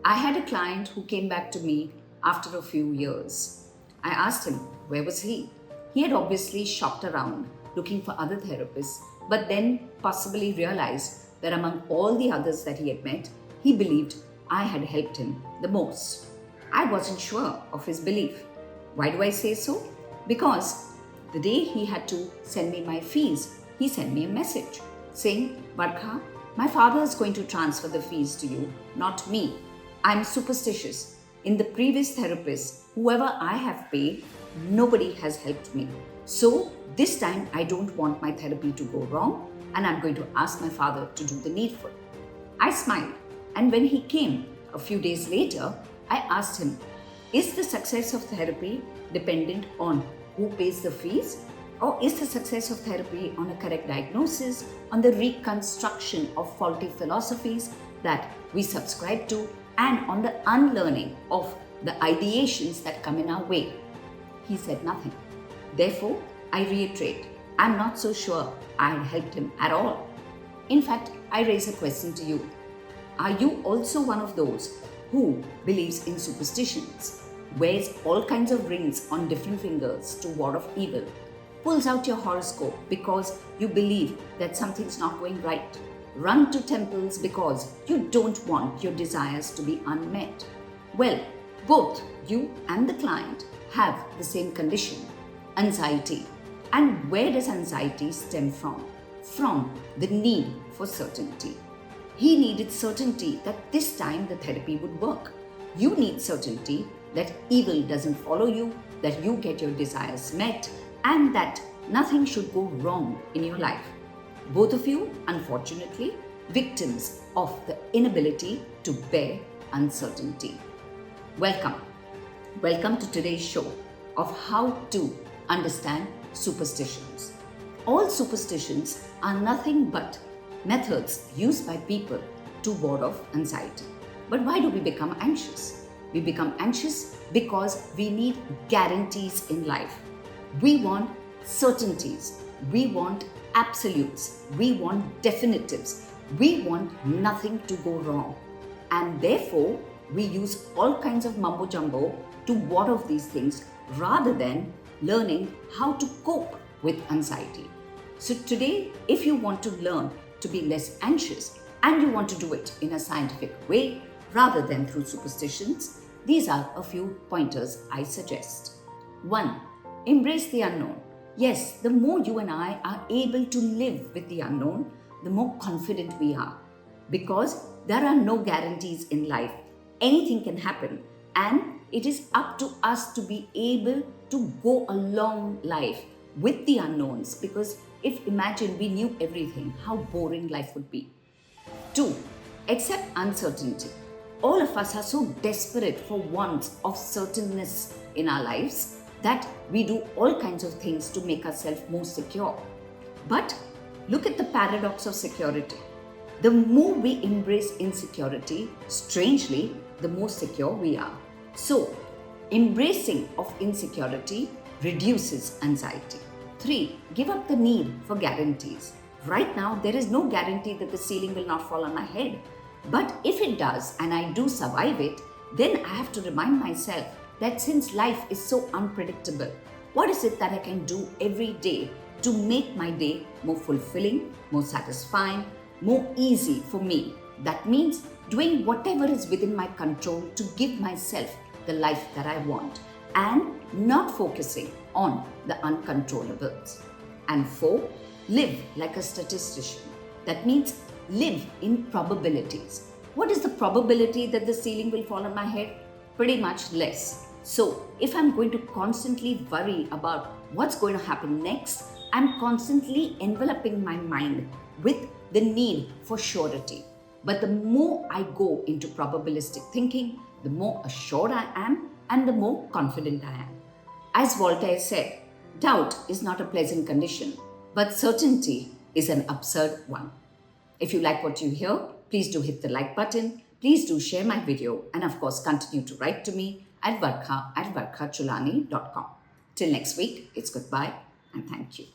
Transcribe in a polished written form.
I had a client who came back to me after a few years. I asked him, where was he? He had obviously shopped around looking for other therapists, but then possibly realized that among all the others that he had met, he believed I had helped him the most. I wasn't sure of his belief. Why do I say so? Because the day he had to send me my fees, he sent me a message saying, Barkha, my father is going to transfer the fees to you, not me. I'm superstitious. In the previous therapist, whoever I have paid, nobody has helped me. So this time I don't want my therapy to go wrong and I'm going to ask my father to do the needful. I smiled, and when he came a few days later, I asked him, is the success of therapy dependent on who pays the fees? Or is the success of therapy on a correct diagnosis, on the reconstruction of faulty philosophies that we subscribe to, and on the unlearning of the ideations that come in our way? He said nothing. Therefore, I reiterate, I'm not so sure I had helped him at all. In fact, I raise a question to you. Are you also one of those who believes in superstitions, wears all kinds of rings on different fingers to ward off evil, pulls out your horoscope because you believe that something's not going right, run to temples because you don't want your desires to be unmet? Well, both you and the client have the same condition, anxiety. And where does anxiety stem from? From the need for certainty. He needed certainty that this time the therapy would work. You need certainty that evil doesn't follow you, that you get your desires met, and that nothing should go wrong in your life. Both of you, unfortunately, victims of the inability to bear uncertainty. Welcome. Welcome to today's show of how to understand superstitions. All superstitions are nothing but methods used by people to ward off anxiety. But why do we become anxious? We become anxious because we need guarantees in life. We want certainties. We want absolutes. We want definitives. We want nothing to go wrong. And therefore, we use all kinds of mumbo jumbo to ward off these things rather than learning how to cope with anxiety. So today, if you want to learn to be less anxious and you want to do it in a scientific way rather than through superstitions, these are a few pointers I suggest. 1. Embrace the unknown. Yes, the more you and I are able to live with the unknown, the more confident we are. Because there are no guarantees in life. Anything can happen, and it is up to us to be able to go along life with the unknowns, because if imagine we knew everything, how boring life would be. 2. Accept uncertainty. All of us are so desperate for wants of certainness in our lives that we do all kinds of things to make ourselves more secure. But look at the paradox of security. The more we embrace insecurity, strangely, the more secure we are. So, embracing of insecurity reduces anxiety. 3. Give up the need for guarantees. Right now, there is no guarantee that the ceiling will not fall on my head. But if it does and I do survive it, then I have to remind myself that since life is so unpredictable, what is it that I can do every day to make my day more fulfilling, more satisfying, more easy for me? That means doing whatever is within my control to give myself the life that I want and not focusing on the uncontrollables. And 4, live like a statistician. That means live in probabilities. What is the probability that the ceiling will fall on my head? Pretty much less. So if I'm going to constantly worry about what's going to happen next, I'm constantly enveloping my mind with the need for surety. But the more I go into probabilistic thinking, the more assured I am and the more confident I am. As Voltaire said, doubt is not a pleasant condition, but certainty is an absurd one. If you like what you hear, please do hit the like button. Please do share my video, and of course continue to write to me at varkha@varkhachulani.com. Till next week, it's goodbye and thank you.